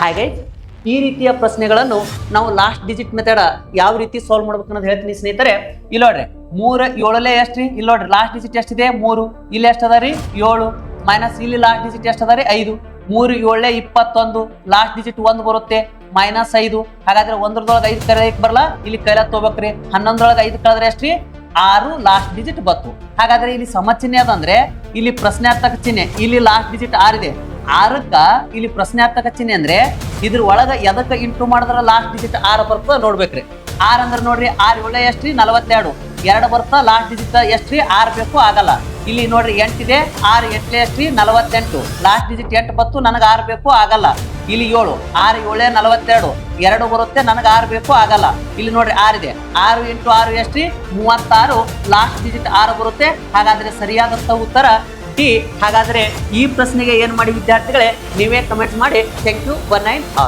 ಹಾಗೆ ಈ ರೀತಿಯ ಪ್ರಶ್ನೆಗಳನ್ನು ನಾವು ಲಾಸ್ಟ್ ಡಿಜಿಟ್ ಮೆಥಡ್ ಯಾವ ರೀತಿ ಸಾಲ್ವ್ ಮಾಡ್ಬೇಕು ಅನ್ನೋದು ಹೇಳ್ತೀನಿ ಸ್ನೇಹಿತರೆ. ಇಲ್ಲಿ ನೋಡ್ರಿ 3 7 ಎಷ್ಟ್ರಿ, ಇಲ್ಲಿ ನೋಡ್ರಿ ಲಾಸ್ಟ್ ಡಿಜಿಟ್ ಎಷ್ಟಿದೆ 3, ಇಲ್ಲಿ ಎಷ್ಟದ ರೀ 7 ಮೈನಸ್ ಇಲ್ಲಿ ಲಾಸ್ಟ್ ಡಿಜಿಟ್ ಎಷ್ಟದ ರೀ 5, 3 7 21, ಲಾಸ್ಟ್ ಡಿಜಿಟ್ 1 ಬರುತ್ತೆ ಮೈನಸ್ 5. ಹಾಗಾದ್ರೆ 1 5 ಕರೆಯಕ್ ಬರಲ್ಲ, ಇಲ್ಲಿ ಕೈಲ ತಗೋಬೇಕ್ರಿ. 11 5 ಕಳೆದ್ರೆ ಎಷ್ಟ್ರಿ 6, ಲಾಸ್ಟ್ ಡಿಜಿಟ್ ಬತ್ತು. ಹಾಗಾದ್ರೆ ಇಲ್ಲಿ ಸಮಚಿಹ್ನೆ ಅದಂದ್ರೆ ಇಲ್ಲಿ ಪ್ರಶ್ನಾರ್ಥಕ ಚಿಹ್ನೆ, ಇಲ್ಲಿ ಲಾಸ್ಟ್ ಡಿಜಿಟ್ 6 ಇದೆ, 6ಕ್ಕ ಇಲ್ಲಿ ಪ್ರಶ್ನಾರ್ಥಕ ಚಿಹ್ನೆ ಅಂದ್ರೆ ಇದ್ರ ಒಳಗ ಎದಕ್ಕೆ ಇಂಟು ಮಾಡಿದ್ರ ಲಾಸ್ಟ್ ಡಿಜಿಟ್ 6 ಬರ್ತದ ನೋಡ್ಬೇಕ್ರಿ. 6 ಅಂದ್ರೆ ನೋಡ್ರಿ 6 7 ಎಷ್ಟ್ರಿ 42, 2 ಬರ್ತಾ ಲಾಸ್ಟ್ ಡಿಜಿಟ್ ಎಷ್ಟ್ರಿ 6 ಬೇಕು ಆಗಲ್ಲ. ಇಲ್ಲಿ ನೋಡ್ರಿ 8 ಇದೆ, 6 8 ಎಷ್ಟ್ರಿ 48, ಲಾಸ್ಟ್ ಡಿಜಿಟ್ 8 ಬತ್ತು ನನಗೆ 6 ಬೇಕು ಆಗಲ್ಲ. ಇಲ್ಲಿ 7 6 7 42, 2 ಬರುತ್ತೆ ನನಗೆ 6 ಬೇಕು ಆಗಲ್ಲ. ಇಲ್ಲಿ ನೋಡ್ರಿ 6 ಇದೆ, 6 × 6 ಎಷ್ಟ್ರಿ 36, ಲಾಸ್ಟ್ ಡಿಜಿಟ್ 6 ಬರುತ್ತೆ. ಹಾಗಾದ್ರೆ ಸರಿಯಾದಂತ ಉತ್ತರ ಡಿ. ಹಾಗಾದ್ರೆ ಈ ಪ್ರಶ್ನೆಗೆ ಏನ್ ಮಾಡಿ ವಿದ್ಯಾರ್ಥಿಗಳೇ ನೀವೇ ಕಮೆಂಟ್ ಮಾಡಿ. Thank you. 1 9 ಆಲ್.